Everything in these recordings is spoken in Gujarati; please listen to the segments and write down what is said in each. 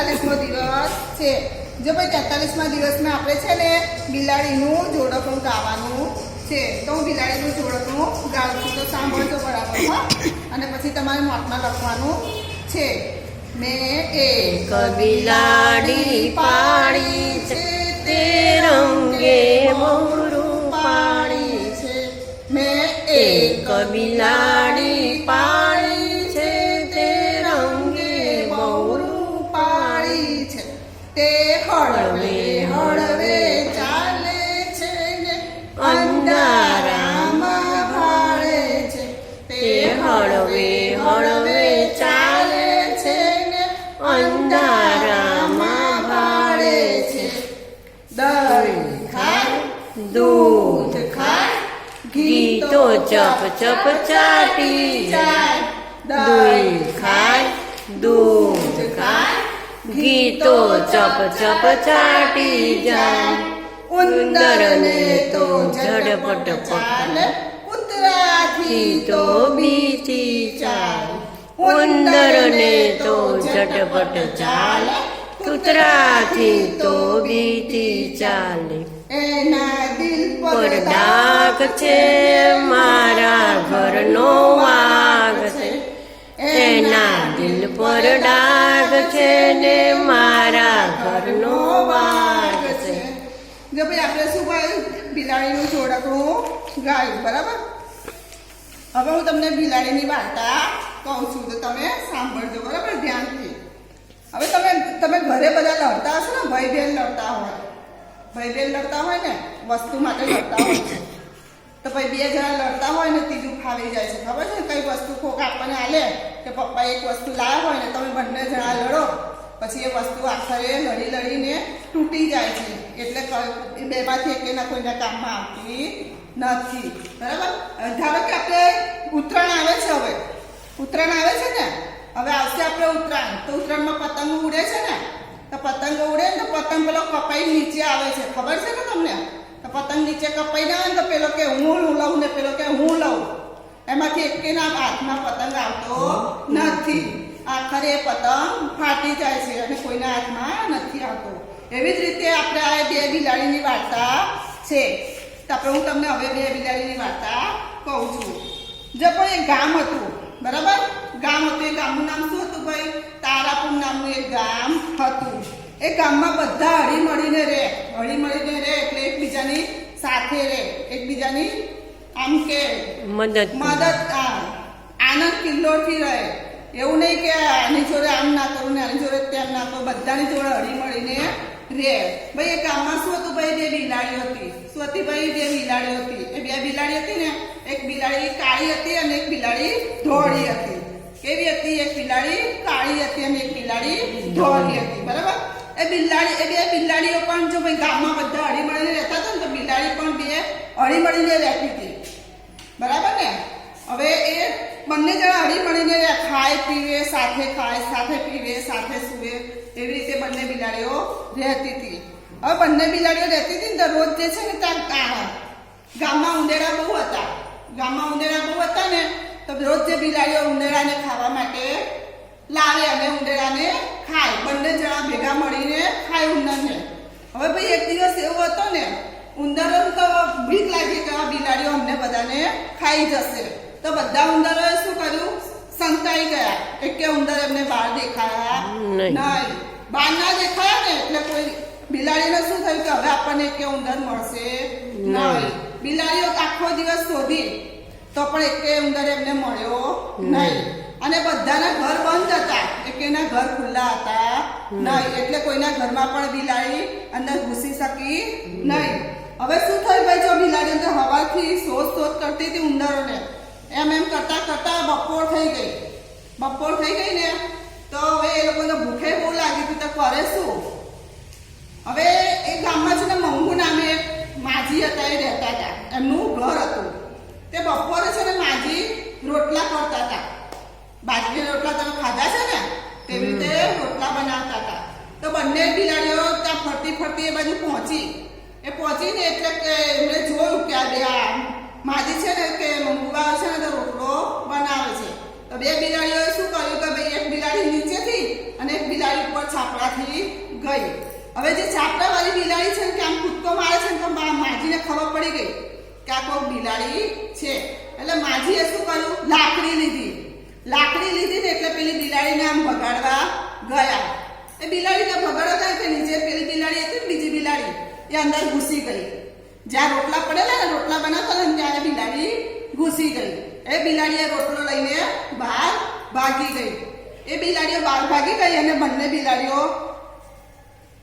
43મો દિવસ છે। જો ભાઈ 43મા દિવસમાં આપણે છે ને બિલાડીનું જોડકું ગાવાનું છે। તો હું બિલાડીનું જોડકું ગાઉં છું, તો સાંભળજો બરાબર હા। અને પછી તમારે નોટમાં લખવાનું છે। મેં એક બિલાડી પાળી છે, તે રંગે મોરું પાળી છે। મેં એક બિલાડી પાળી છે, તે રંગે મોરું પાળી છે। તે હળવે હળવે ચાલે છે ને અંધારામાં ભાળે છે। તે હળવે હળવે ચાલે છે ને અંધારામાં ભાળે છે। દહીં ખાય દૂધ ખાય ઘી તો ચપ ચપ ચાટી જાય। દહીં ખાય દૂધ ખાય ઘી તો ચપ ચપ ચાટી જાય। ઉંદરને તો ઝડપટ પકડે, કૂતરાથી તો બીતી ચાલે। ઉંદરને તો ઝટપટ ચાલે, કૂતરાથી તો બીતી ચાલે। એના દિલ પર ડાઘ છે, મારા ઘરનો વાઘ છે। એના દિલ પર ડાઘ છે ને મારા ઘરનો વાઘ છે। જો ભાઈ આપણે શું ગાયું? બિલાડીનું જોડકું ગાયું બરાબર। હવે હું તમને બિલાડીની વાર્તા કહું છું, તો તમે સાંભળજો બરાબર ધ્યાનથી। હવે તમે ઘરે બધા લડતા હશો ને, ભાઈ બહેન લડતા હોય, ભાઈ બહેન લડતા હોય ને વસ્તુ માટે લડતા હોય છે। તો ભાઈ બે જણા લડતા હોય ને ત્રીજું ફાવી જાય છે, ખબર છે? કઈ વસ્તુ કોક આપણને આલે કે પપ્પા એક વસ્તુ લાવ્યા હોય ને, તમે બંને જણા લડો, પછી એ વસ્તુ આખરે લડી લડીને તૂટી જાય છે। એટલે બેમાંથી એકેના કોઈના કામમાં આવતી નથી બરાબર। ધારો કે આપણે ઉત્તરાયણ આવે છે, હવે ઉત્તરાયણ આવે છે ને, હવે આવશે આપણે ઉત્તરાયણ, તો ઉત્તરાયણમાં પતંગ ઉડે છે ને, તો પતંગ ઉડે ને તો પતંગ પેલો કપાઈ નીચે આવે છે, ખબર છે ને તમને? તો પતંગ નીચે કપાઈ ના આવે ને તો પેલો કે હું લઉં ને પેલો કે હું લઉં, એમાંથી એકેના હાથમાં પતંગ આવતો નથી, આખરે પતંગ ફાટી જાય છે અને કોઈના હાથમાં નથી આવતો। એવી જ રીતે આપણે આ બે બિલાડીની વાર્તા છે। તો આપણે હું તમને હવે બે બિલાડીની વાર્તા કહું છું। જો પણ એક ગામ હતું બરાબર, ગામ હતું, એ ગામનું નામ શું હતું ભાઈ? તારાપુર નામનું એક ગામ હતું। એ ગામમાં બધા હળીમળીને રહે, હળીમળીને રહે એટલે એકબીજાની સાથે રહે, એકબીજાની આમ કે મદદ આનંદ કિલ્લોથી રહે। એવું નહીં કે આની જોડે આમ ના કરું ને આની જોડે તેમ ના કરું, બધાની જોડે હળીમળીને રહે। ભાઈ એ ગામમાં શું હતું ભાઈ? બે બિલાડીઓ હતી। શું હતી ભાઈ? બે બિલાડીઓ હતી। એ બે બિલાડી હતી ને, એક બિલાડી કાળી હતી અને એક બિલાડી ધોળી હતી। કેવી હતી? એક બિલાડી કાળી હતી અને એક બિલાડી ધોળી હતી બરાબર। એ બે બિલાડીઓ પણ જો ભાઈ ગામમાં બધા હળીમળીને રહેતા હતા ને, તો બિલાડી પણ બે હળીમળીને રહેતી હતી બરાબર ને। હવે એ બંને જણા હળીમળીને ખાય પીવે, સાથે પીવે, સાથે સૂવે, એવી રીતે બંને બિલાડીઓ રહેતી હતી। હવે બંને બિલાડીઓ રહેતી હતી ને, તો રોજ જે છે ને ત્યાં ગામમાં ઉંદેડા બહુ હતા ને, તો રોજ જે બિલાડીઓ ઉંદેડાને ખાવા માટે લાવે અને ઉંદેડાને ખાય, બંને જણા ભેગા મળીને ખાય ઉંદરને। હવે ભાઈ એક દિવસ એવો હતો ને, ઉંદરોને તો બીક લાગી કે આ બિલાડીઓ અમને બધાને ખાઈ જશે, તો બધા ઉંદરોએ શું કર્યું? સંતાઈ ગયા। એક ઉંદર એમને બહાર દેખાયા નહીં। બહાર ના દેખાયા ને એટલે કોઈ બિલાડીને શું થયું કે હવે આપણને એક ઉંદર મળશે નહીં। બિલાડીઓ આખો દિવસ શોધી તો પણ એક ઉંદર એમને મળ્યો નહીં, અને બધાના ઘર બંધ હતા, એકેના ઘર ખુલ્લા હતા નહીં, એટલે કોઈના ઘરમાં પણ બિલાડી અંદર ઘૂસી શકી નહીં। હવે શું થયું ભાઈ? જો બિલાડી અંદર હવાથી શોધ કરતી હતી ઉંદરોને, એમ કરતા કરતા બપોર થઈ ગઈ ને, તો હવે એ લોકોને ભૂખે બહુ લાગી હતી, તો કરે શું? હવે એ ગામમાં છે ને મંગુ નામે એક માજી હતા, એ રહેતા હતા, એમનું ઘર હતું। તે બપોરે છે ને માજી રોટલા કરતા હતા, બાજરીના રોટલા તમે ખાધા છે ને, તેવી રીતે રોટલા બનાવતા હતા। તો બંને બિલાડીઓ ત્યાં ફરતી એ બાજુ પહોંચીને એટલે કે એમણે જોયું કે આ માજી છે ને કે મંગુબા છે ને તો રોટલો બનાવે છે। તો બે બિલાડીઓએ શું કર્યું કે ભાઈ એક બિલાડી નીચેથી અને એક બિલાડી ઉપર છાપરાથી ગઈ. હવે જે છાપરાવાળી બિલાડી છે ને કે આમ કૂદકો મારે છે ને તો માજીને ખબર પડી ગઈ કે આ કોઈ બિલાડી છે. એટલે માજીએ શું કર્યું? લાકડી લીધી ને એટલે પેલી બિલાડીને આમ ભગાડવા ગયા. એ બિલાડીને ભગાડવા કે નીચે પેલી બિલાડી હતી ને બીજી બિલાડી એ અંદર ઘૂસી ગઈ. જ્યાં રોટલા પડેલા ને રોટલા બનાવતા ને ત્યાં બિલાડી ઘૂસી ગઈ. એ બિલાડીએ રોટલો લઈને બહાર ભાગી ગઈ. એ બિલાડીઓ બહાર ભાગી ગઈ અને બંને બિલાડીઓ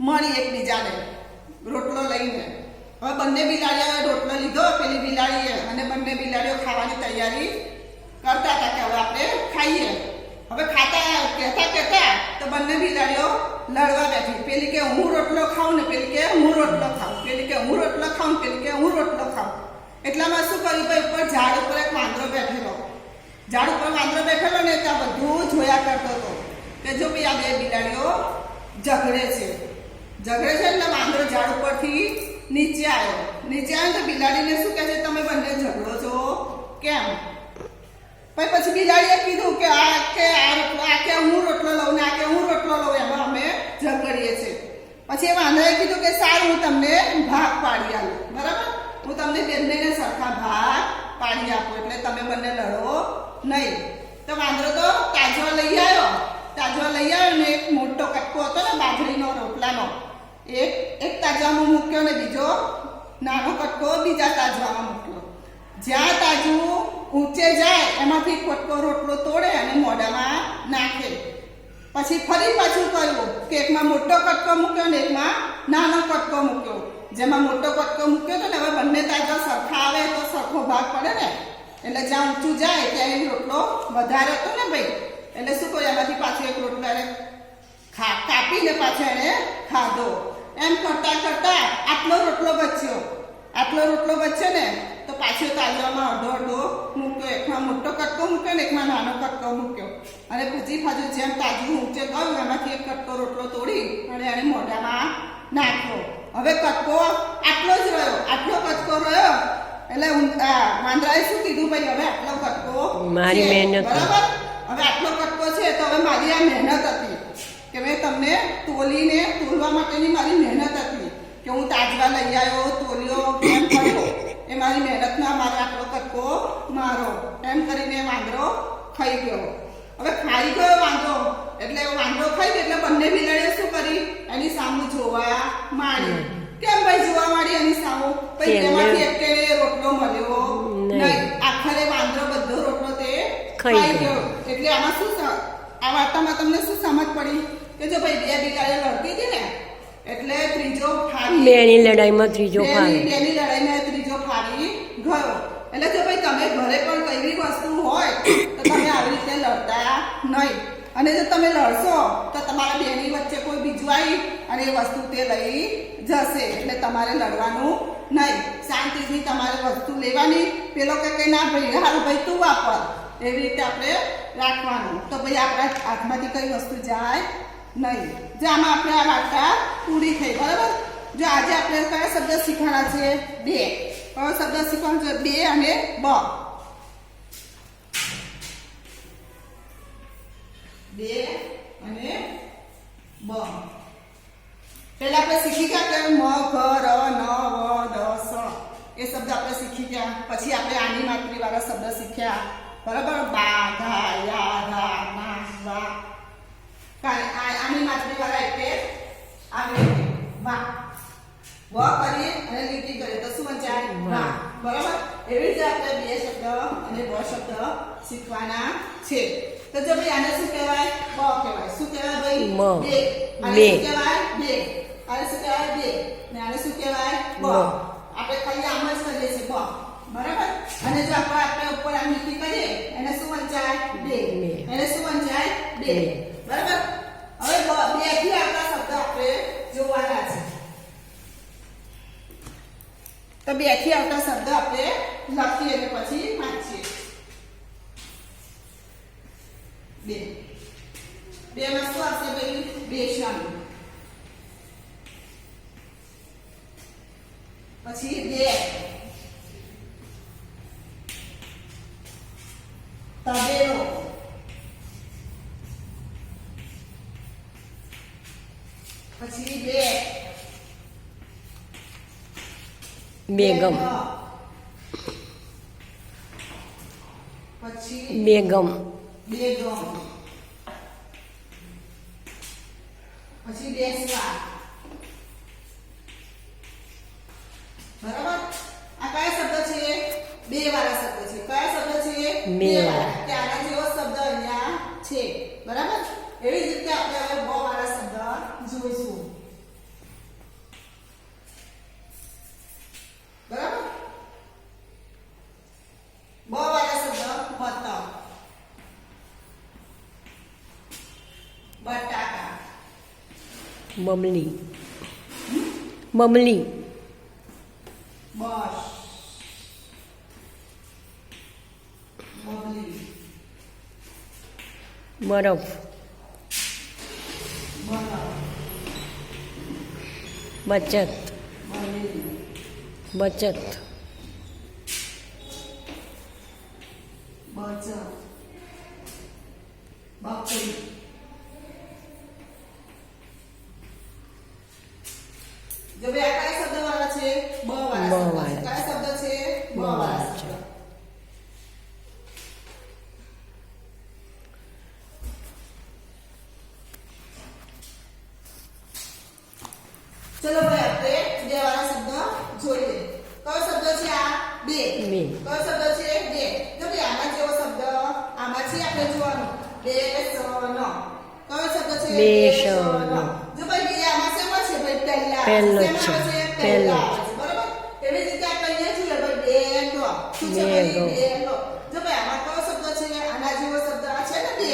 મળી એકબીજાને રોટલો લઈને. હવે બંને બિલાડીઓએ રોટલો લીધો પેલી બિલાડીએ અને બંને બિલાડીઓ ખાવાની તૈયારી કરતા હતા કે હવે આપણે ખાઈએ. હવે કહેતા તો બંને બિલાડીઓ લડવા બેઠી. પેલી કે હું રોટલો ખાઉં ને પેલી કે હું રોટલો ખાઉં. પેલી કે હું રોટલો ખાઉં પેલી કે હું રોટલો ખાઉં. એટલામાં શું કર્યું? ભાઈ ઉપર ઝાડ ઉપર એક વાંદરો બેઠેલો. ઝાડ ઉપર વાંદરો બેઠેલો ને ત્યાં બધું જોયા કરતો હતો કે જો ભાઈ આ બે બિલાડીઓ ઝઘડે છે એટલે વાંદરો ઝાડ ઉપરથી નીચે આવ્યો તો બિલાડીને શું કહે છે? તમે બંને ઝઘડો છો કેમ? પછી બિલાડીએ કીધું કે હું રોટલો લઉં ને આ કે હું રોટલો લઉં, એમાં અમે ઝઘડીએ છીએ. પછી એ વાંદરાએ કીધું કે સારું હું તમને ભાગ પાડી આલું, બરાબર? હું તમને બંનેને સરખા ભાગ પાડી આપું એટલે તમે બંને લડો નહીં. તો વાંદરો તો તાજવા લઈ આવ્યો ને એક મોટો કટકો હતો ને બાજરીનો રોટલાનો એક તાજવામાં મૂક્યો ને બીજો નાનો કટકો બીજા તાજવામાં મૂક્યો. જ્યાં તાજવું ઊંચે જાય એમાંથી કટકો રોટલો તોડે અને મોઢામાં નાખે. પછી ફરી પાછું કર્યું કે એકમાં મોટો કટકો મૂક્યો ને એકમાં નાનો કટકો મૂક્યો. જેમાં મોટો કટકો મૂક્યો તો ને હવે બંને તાજા સરખા આવે તો સરખો ભાગ પડે ને, એટલે જ્યાં ઊંચું જાય ત્યાં એ રોટલો વધારે હતો ને ભાઈ, એટલે શું કર્યું? એમાંથી પાછો એક રોટલો એને કાપીને પાછો એને ખાધો. એમ કરતા આટલો રોટલો બચ્યો ને તો પાછો તાજવામાં અડધો મૂક્યો. એકમાં મોટો કટકો મૂક્યો ને એકમાં નાનો કટકો મૂક્યો અને પછી પાછું જેમ તાજું ઊંચે ગયું એમાંથી એક કટકો રોટલો તોડી અને એને મોઢામાં નાખ્યો. હવે કટકો આટલો કટકો રહ્યો એટલે વાંદરાએ શું કીધું? ભાઈ હવે આટલો કટકો મારી મહેનત, બરાબર? હવે આટલો કટકો છે તો હવે મારી આ મહેનત હતી કે મેં તમને તોલવા માટેની મારી મહેનત હતી કે હું તાજવા લઈ આવ્યો, તોલ્યો, એમ કર્યો. એ મારી મહેનતના મારે આટલો કટકો મારો એમ કરીને વાંદરો ખાઈ ગયો. હવે ખાઈ ગયો વાંદરો ખાઈ ગયો એટલે બંને બિલાડીએ શું કરી? એની સામે જોવા માંડી. કેમ ભાઈ જોવા માંડી એની સામે? ભાઈ તેમાંથી એક રોટલો મળ્યો નહીં. આખરે વાંદરો બધો રોટલો તે ખાઈ ગયો. એટલે આમાં શું, આ વાર્તામાં તમને શું સમજ પડી? કે જો ભાઈ બે બિલાડીઓ લડતી હતી ને એટલે ત્રીજો ફારી બેની લડાઈમાં ત્રીજો ફારી ગયો. એટલે જો ભાઈ તમે ઘરે પણ કઈ બી વસ્તુ હોય તો તમે આવી રીતે લડતા નહીં. અને જો તમે લડશો તો તમારા બેની વચ્ચે કોઈ બીજું આવી અને એ વસ્તુ તે લઈ જશે. એટલે તમારે લડવાનું નહીં, શાંતિથી તમારે વસ્તુ લેવાની. પેલો કે ના ભાઈ હારું ભાઈ તું વાપર, એવી રીતે આપણે રાખવાનું. તો ભાઈ આપણા હાથમાંથી કઈ વસ્તુ જાય નહીં. જે આમાં આપણે આ વાર્તા પૂરી થઈ, બરાબર? જો આજે આપણે કયા શબ્દ શીખવાના છે? બે. કયો શબ્દ શીખવાનો છે? બે અને બ. બે અને બ. પહેલા આપણે શીખી ગયા કે મ, ઘ, ર, ન, વ, દ, સ એ શબ્દ આપણે શીખી ગયા. પછી આપણે આની માત્રી વાળા શબ્દ શીખ્યા, બરાબર? બા, ધા, યા, ધા, ના, વા. આની માત્રી વાળા એટલે આવી વા. વ કરીએ અને લીટી કરીએ તો શું વંચાય? વા. બરાબર? એવી રીતે આપણે બે શબ્દ અને બ શબ્દ શીખવાના છે. તો જો ભાઈ આને શું કહેવાય? બ કહેવાય. શું કહેવાય ભાઈ? બે. આને શું કહેવાય? બે. આને શું કહેવાય? બે. ને આને શું કહેવાય? બ. આપણે ખાલી આમ જ કરીએ છીએ બ, બરાબર? અને જો આપણે ઉપર આમ લીટી કરીએ એને શું વંચાય? બે. એને શું વંચાય? બે. બરાબર? હવે બે થી આવતા શબ્દ આપણે જોવાના છે. તો બે થી આવતા શબ્દ આપણે લખીએ અને પછી વાંચીએ. બે માં શું આવશે ભાઈ? બેસન. પછી બે, તબેલો, બેગમ. પછી બેગમ. બેગમ. પછી બેસવા. બરાબર. આ કયા શબ્દ છે? બે વાળા શબ્દ છે. કયા શબ્દ છે? બે વાળા. ત્યાંના જેવો શબ્દ અહીંયા છે. બરાબર. એવી જ રીતે આપણે હવે બ વાળા શબ્દ જોઈશું. બરાબર. બ વાળા શબ્દ બતક, બટાકા, બમલી. બમલી. બસ, બબલી, બરફ. બરફ, બચત. બરેલી, બચત. બચત, બકરી, જો બે આ કયા શબ્દ વાળા છે? બ વાળા શબ્દ છે. કયા શબ્દ છે? બ વાળા શબ્દ. ચલો ભાઈ આપણે બે વાળા શબ્દ જોઈએ. કયો શબ્દ છે આ? બે. બે. કયો શબ્દ છે? બે. જો ભાઈ આમાં જેવો શબ્દ આમાંથી આપણે જોવાનું. બેસન. કયો શબ્દ છે? બેસન. જો ભાઈ બે આમાં શેમાં છે? ભાઈ પહેલા. પહેલો જ શેમાં છે. આવે છે? પહેલો પહેલા જ. આવે છે. બરાબર. એવી જ રીતે આપણે અહીંયા જોઈએ ભાઈ બેગો. શું છે ભાઈ? બેગો. બેગો. જો ભાઈ આમાં કયો શબ્દ છે? આના જેવો શબ્દ આ છે ને બે.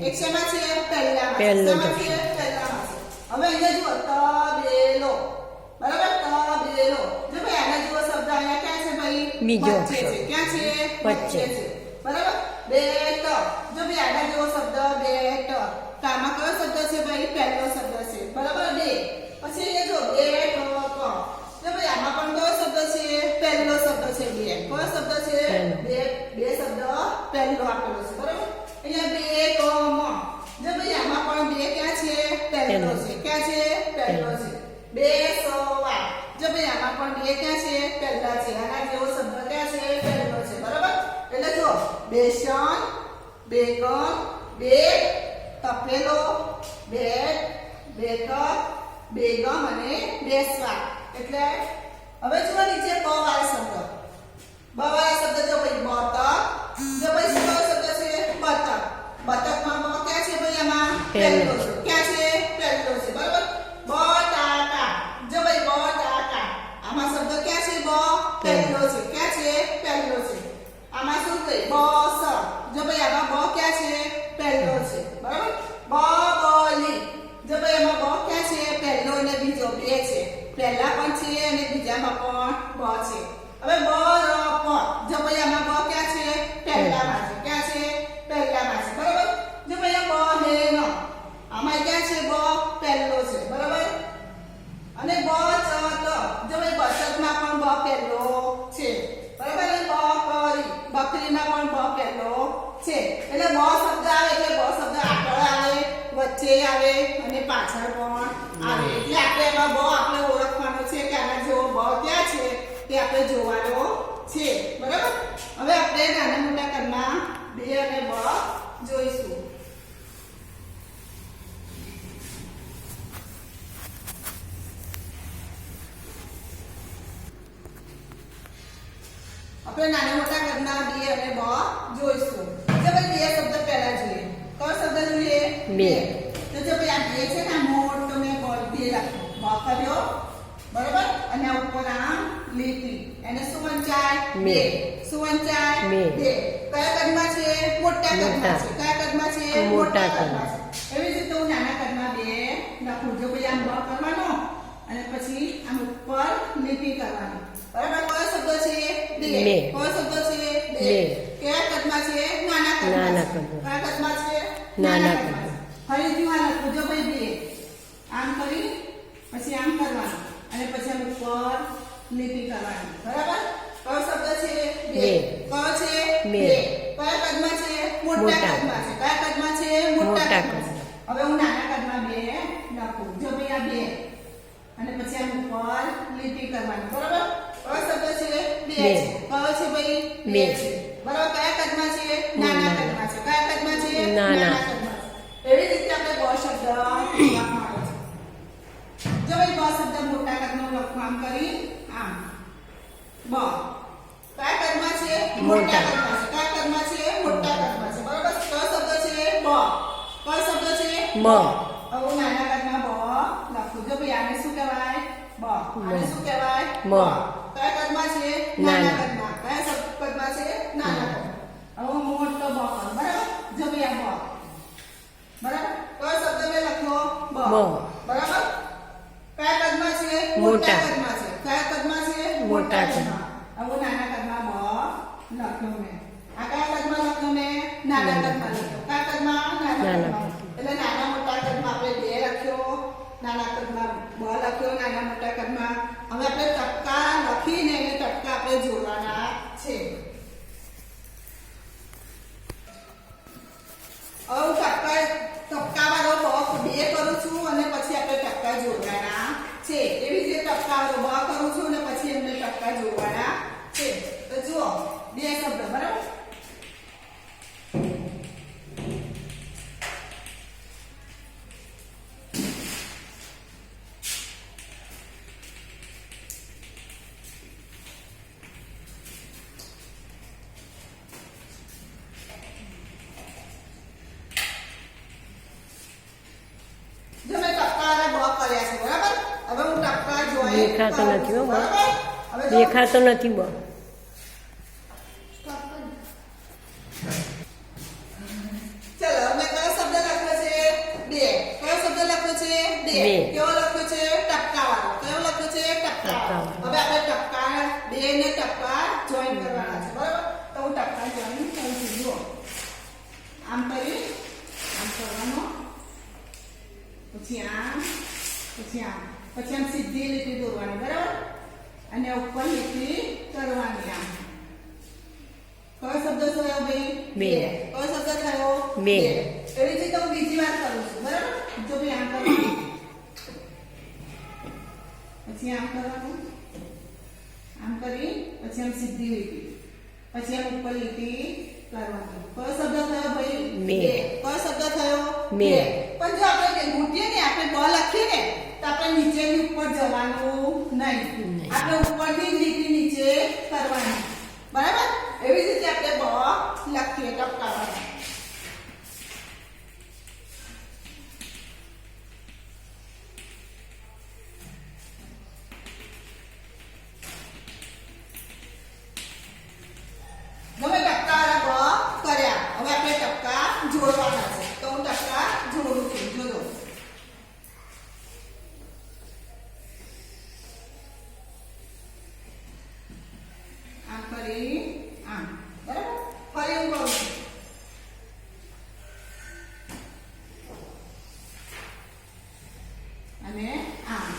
એક શેમાં છે? પહેલામાં. પહેલો જ શેમાં છે? પહેલામાં છે. હવે અહીંયા જુઓ તબેલો. બરાબર. તબેલો. જો ભાઈ આના જેવો શબ્દ અહીંયા ક્યાં છે ભાઈ? બીજો વચ્ચે છે. અક્ષર. ક્યાં છે? વચ્ચે. છે. બરાબર. બેટ. જો ભાઈ આના જેવો શબ્દ બેટ. તો આમાં કયો શબ્દ છે ભાઈ? પહેલો શબ્દ છે. બરાબર. બે. પછી અહીંયા જો બેઠક. જો ભાઈ આમાં પણ કયો શબ્દ છે? પહેલો શબ્દ છે બે. કયો શબ્દ છે? પહેલો. બે શબ્દ પહેલો આપેલો છે. બરાબર. અહીંયા બેગમ. જો ભાઈ આમાં પણ બે ક્યાં છે? પહેલો છે. ક્યાં છે? પહેલો છે. બેસવા. જો ભાઈ આમાં પણ બે ક્યાં છે? પહેલા છે. આના જેવો શબ્દ ક્યાં છે? પહેલો છે. બરાબર. એટલે જો બેસન, બેગન, બેગ, તપેલો, બેગ, બેઠક, બેગમ અને બેસવા. એટલે હવે જુઓ નીચે બ વાળા શબ્દ. બ વાળા શબ્દ જો ભાઈ બતક. જો ભાઈ શું કયો શબ્દ છે? બતક. બતકમાં બ ક્યાં છે ભાઈ? આમાં પહેલો છે. ક્યાં છે? પહેલો છે. બરાબર. બટાકા. જો ભાઈ બટાકા. આમાં શબ્દ ક્યાં છે? બ પહેલો છે. ક્યાં છે? પહેલો છે. આમાં શું છે? બસ. જો ભાઈ આમાં બ ક્યાં છે? પહેલો છે. બરાબર. બબલી. જો ભાઈ એમાં બ ક્યાં છે? પહેલો અને બીજો બે છે. પહેલા પણ છે અને બીજામાં પણ બ છે. હવે બરફ. જો ભાઈ આમાં બ ક્યાં છે? પહેલામાં છે. ક્યાં છે? પહેલામાં છે. બરાબર. જો ભાઈ આ બહેન. આમાં ક્યાં છે? બ પહેલો છે. બરાબર. અને બચત. જો ભાઈ બચતમાં પણ બ પહેલો છે. બરાબર. અને બકરી. બકરીમાં પણ બ પહેલો છે. એટલે બ શબ્દ આવે એટલે બ શબ્દ આગળ આવે, વચ્ચે આવે અને પાછળ પણ આવે. એટલે આપણે એમાં બ આપણે ઓળખવાનો છે કે આના જેવો બ ક્યાં છે તે આપણે જોવાનો છે. બરાબર. હવે આપણે નાના મોટા કદના બે અને બ જોઈશું. આપણે નાના મોટા કદના બે અને બ જોઈશું. જો ભાઈ બે શબ્દ પહેલા જોઈએ. કયો શબ્દ જોઈએ? બે. તો જો ભાઈ આ બે છે ને આ મોટો મેં બ બે લખ્યો. બ કર્યો. બરાબર. અને આ ઉપર આમ લીટી. એને શું વંચાય? બે. શું વંચાય? બે. બે. કયા કદમાં છે? મોટા કદમાં છે. કયા કદમાં છે? મોટા કદમાં છે. એવી જ રીતે હું નાના કદમાં બે લખું. જો ભાઈ આમ બ કરવાનો અને પછી આમ ઉપર લીટી કરવાની. બરાબર. કયો શબ્દ છે? બે. બે. કયો શબ્દ છે? બે. બે. કયા કદમાં છે? નાના કદમાં નાના છે. કદમાં. કયા કદમાં છે? નાના કદમાં. ફરીથી આ લખું. જો ભાઈ બે. આમ કરી પછી આમ કરવાનું અને પછી આમ ઉપર લીટી કરવાની. બરાબર. કયો શબ્દ છે? બે. બે. કયો છે? બે. કયા કદમાં છે? મોટા મોટા. કદમાં છે. કયા કદમાં છે? મોટા મોટા કદમાં છે. હવે હું નાના કદમાં બે લખું. જો ભાઈ આ બે અને પછી આમ ઉપર લીટી કરવાની. બરાબર. કયો શબ્દ બે બે. છે. કયો છે ભાઈ? બે. છે. બરાબર. કયા કદમાં છે? નાના નાના. કદમાં છે. કયા કદમાં છે? નાના. કદમાં છે. એવી રીતે આપણે બ શબ્દ લખવાનો છે. જો ભાઈ બ શબ્દ મોટા કદનો લખવા આમ કરી આમ બ કયા કદમાં છે? મોટા. કદમાં છે. કયા કદમાં છે? મોટા કદમાં છે. બરાબર. કયો શબ્દ છે? બ. કયો શબ્દ છે? બ. હવે નાના કદમાં બ લખું. જો ભાઈ આને શું કહેવાય? બ. આને શું કહેવાય? બ. કયા કદમાં છે? નાના. કદમાં. કયા શબ્દ કદમાં છે? નાના કદમાં. હવે મોટો બ કરો. બરાબર. જો ભાઈ આ બ. બરાબર. કયો શબ્દ મેં લખ્યો? બ. બ. બરાબર. કયા કદમાં છે? મોટા. કદમાં છે. કયા કદમાં છે? મોટા હવે નાના કદમાં બ લખ્યો મેં. આ કયા કદમાં લખ્યો મેં? નાના કદમાં લખ્યો. કયા કદમાં? નાના નાના કદમાં. એટલે નાના મોટા કદમાં આપણે બે લખ્યો, નાના કદમાં બ લખ્યો, નાના મોટા કદમાં. હવે આપણે ટપકા લખીને એને ટપકા આપણે જોડવાના છે. હવે હું ટપકાવાળો બ બે કરું છું અને પછી આપણે ટપકા જોડવાના છે. એવી રીતે ટપકાવાળો બ કરું છું અને પછી એમને ટપકા જોડવાના છે. તો જુઓ બે શબ્દ બરાબર. જો મેં ટપકાવાળા બ કર્યા છે બરાબર. હવે હું ટપકા જોઈ દેખાતો નથી હો બ. હવે જો દેખાતો નથી બ. ચલો મેં કયો શબ્દ લખ્યો છે? બે. કયો શબ્દ લખ્યો છે? બે. બે. કેવો લખ્યો છે? ટપકાવાળો. કયો લખ્યો છે? ટપકાવાળો. ટપકાવાળો. હવે આપણે ટપકા બે ને ટપકા જોઈન કરવાના છે બરાબર. તો હું ટપકા જોઈન કરું છું. જુઓ આમ કરી આમ કરવાનો, પછી આમ, પછી આમ, પછી આમ સીધી લીટી દોરવાની બરાબર. અને ઉપર લીટી કરવાની આમ. કયો શબ્દ થયો ભાઈ? બે. કયો શબ્દ થયો? બે. એવી રીતે હું બીજી વાર કરું છું બરાબર. જો ભાઈ આમ કરવાનું, પછી આમ કરવાનું, આમ કરી પછી આમ સીધી લીટી, પછી આમ ઉપર લીટી કરવાની. કયો શબ્દ થયો ભાઈ? બે. કયો શબ્દ થયો? બે. પણ જો આપણે ઘૂંટીએ ને આપણે બ લખીએ ને તો આપણે નીચેની ઉપર જવાનું નહીં. આપણે ઉપરથી જ લીટી નીચે કરવાની બરાબર. એવી જ રીતે આપણે બ લખીએ ટપકાવાળા. હવે ટપકાવાળા બ કર્યા. હવે આપણે ટપકા જોડવાના છે. તો હું ટપકા જોડું છું. જોજો આમ કરી આમ બરાબર. ફરી હું કરું છું. અને આમ.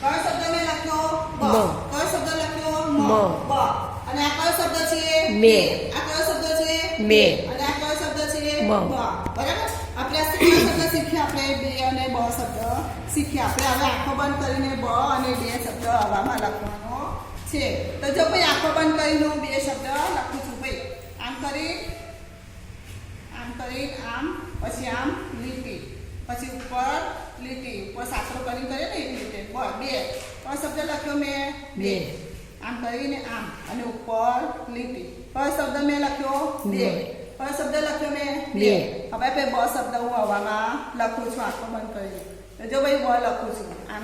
કયો શબ્દ મેં લખ્યો? બ. બ. કયો શબ્દ લખ્યો? મ. બ. અને આ કયો શબ્દ છે? બે. આ કયો શબ્દ છે? બે. અને આ કયો શબ્દ છે? બ. બરાબર. આપણે આ કયો શબ્દ શીખ્યા? આપણે બે અને બ શબ્દ શીખ્યા. આપણે હવે આંખો બંધ કરીને બ અને બે શબ્દ હવામાં લખવાનો છે. તો જો ભાઈ આંખો બંધ કરીને હું બે શબ્દ લખું છું ભાઈ. આમ કરી આમ, પછી આમ લીટી, પછી ઉપર લીટી, ઉપર સાકરો કરીને કરીએ ને એવી રીતે બે. કયો શબ્દ લખ્યો મેં? બે. આમ કરીને આમ અને ઉપર લીટી. કયો શબ્દ મેં લખ્યો? બે. કયો શબ્દ લખ્યો મેં? બે. હવે આપણે બ શબ્દ હું હવામાં લખું છું આંખો બંધ કરીને. તો જો ભાઈ બ લખું છું. આમ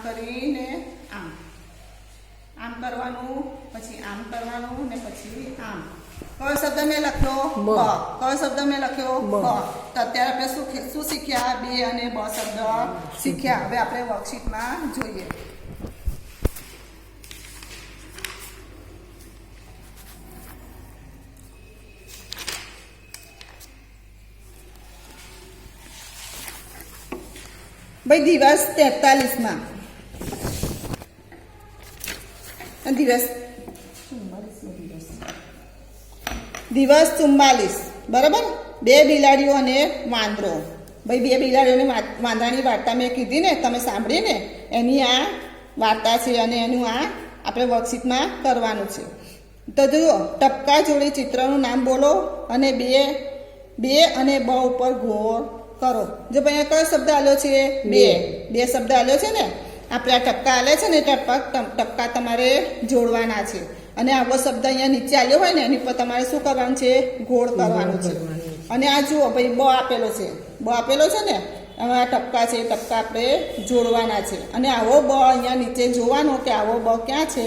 કરીને આમ કરવાનું, પછી આમ કરવાનું ને પછી આમ. કયો શબ્દ મેં લખ્યો? બ. કયો શબ્દ મેં લખ્યો? બ. તો અત્યારે આપણે શું શીખ્યા? બે અને બ શબ્દ શીખ્યા. હવે આપણે વર્કશીટમાં જોઈએ. ભાઈ દિવસ 43માં દિવસ 44 બરાબર. બે બિલાડીઓ અને વાંદરો. ભાઈ બે બિલાડીઓ અને વાંદરાની વાર્તા મેં કીધી ને, તમે સાંભળી ને, એની આ વાર્તા છે અને એનું આ આપણે વર્કશીટમાં કરવાનું છે. તો જુઓ, ટપકા જોડી ચિત્રનું નામ બોલો અને બે અને બ ઉપર ગોળ કરો. જો ભાઈ અહીંયા કયો શબ્દ આલ્યો છે? બે શબ્દ આલ્યો છે ને. આપણે આ ટપકા આલે છે ને ટપકા તમારે જોડવાના છે. અને આવો શબ્દ અહીંયા નીચે આલ્યો હોય ને એની પર તમારે શું કરવાનું છે? ગોળ કરવાનું છે. અને આ જુઓ ભાઈ બ આપેલો છે ને. હવે આ ટપકા છે, એ ટપકા આપણે જોડવાના છે. અને આવો બ અહીંયા નીચે જોવાનો કે આવો બ ક્યાં છે,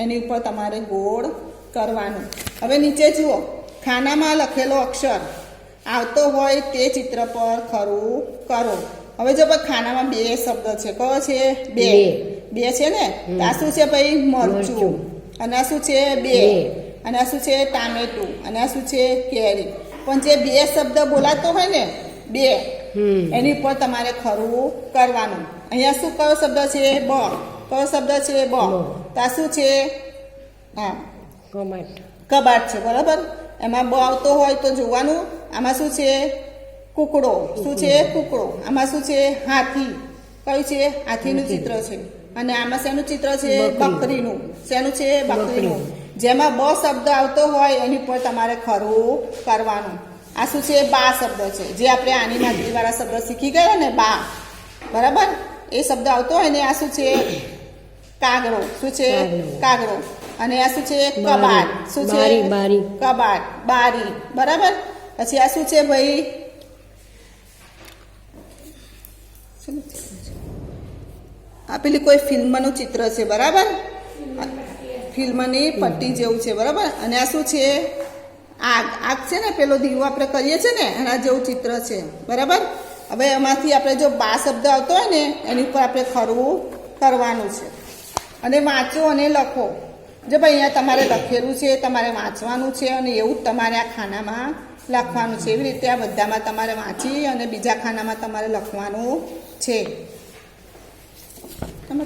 એની ઉપર તમારે ગોળ કરવાનું. હવે નીચે જુઓ, ખાનામાં લખેલો અક્ષર આવતો હોય તે ચિત્ર પર ખરું કરો. હવે જો ભાઈ ખાનામાં બે શબ્દ છે. કયો છે? બે છે ને. તો આ શું છે ભાઈ? મરચું. અને આ શું છે? બે. અને આ શું છે? ટામેટું. અને આ શું છે? કેરી. પણ જે બે શબ્દ બોલાતો હોય ને, બે, એની ઉપર તમારે ખરું કરવાનું. અહીંયા શું કયો શબ્દ છે? બ. કયો શબ્દ છે? બ. તો આ શું છે? હા, કબાટ છે. બરાબર. એમાં બ આવતો હોય તો જોવાનું. આમાં શું છે? કૂકડો. શું છે? કૂકડો. આમાં શું છે? હાથી. કયું છે? હાથીનું ચિત્ર છે. અને આમાં શેનું ચિત્ર છે? બકરીનું. શેનું છે? બકરીનું. જેમાં બ શબ્દ આવતો હોય એની પર તમારે ખરું કરવાનું. આ શું છે? બા શબ્દ છે. જે આપણે આની માત્રીવાળા શબ્દ શીખી ગયા ને, બા. બરાબર. એ શબ્દ આવતો હોય ને. આ શું છે? કાગડો. શું છે? કાગડો. અને આ શું છે? કબાટ. શું છે? કબાટ, બારી. બરાબર. પછી આ શું છે ભાઈ? આ પેલી કોઈ ફિલ્મનું ચિત્ર છે. બરાબર. ફિલ્મની પટ્ટી જેવું છે. બરાબર. અને આ શું છે? આગ છે ને, પેલો દીવો આપણે કરીએ છીએ ને, એના જેવું ચિત્ર છે. બરાબર. હવે એમાંથી આપણે જો બા શબ્દ આવતો હોય ને એની ઉપર આપણે ખરું કરવાનું છે. અને વાંચો અને લખો. જો ભાઈ અહીંયા તમારે લખેલું છે, તમારે વાંચવાનું છે. અને એવું જ તમારે આ ખાનામાં લખવાનું છે. એવી રીતે આ બધામાં તમારે વાંચી અને બીજા ખાનામાં તમારે લખવાનું છે. તમે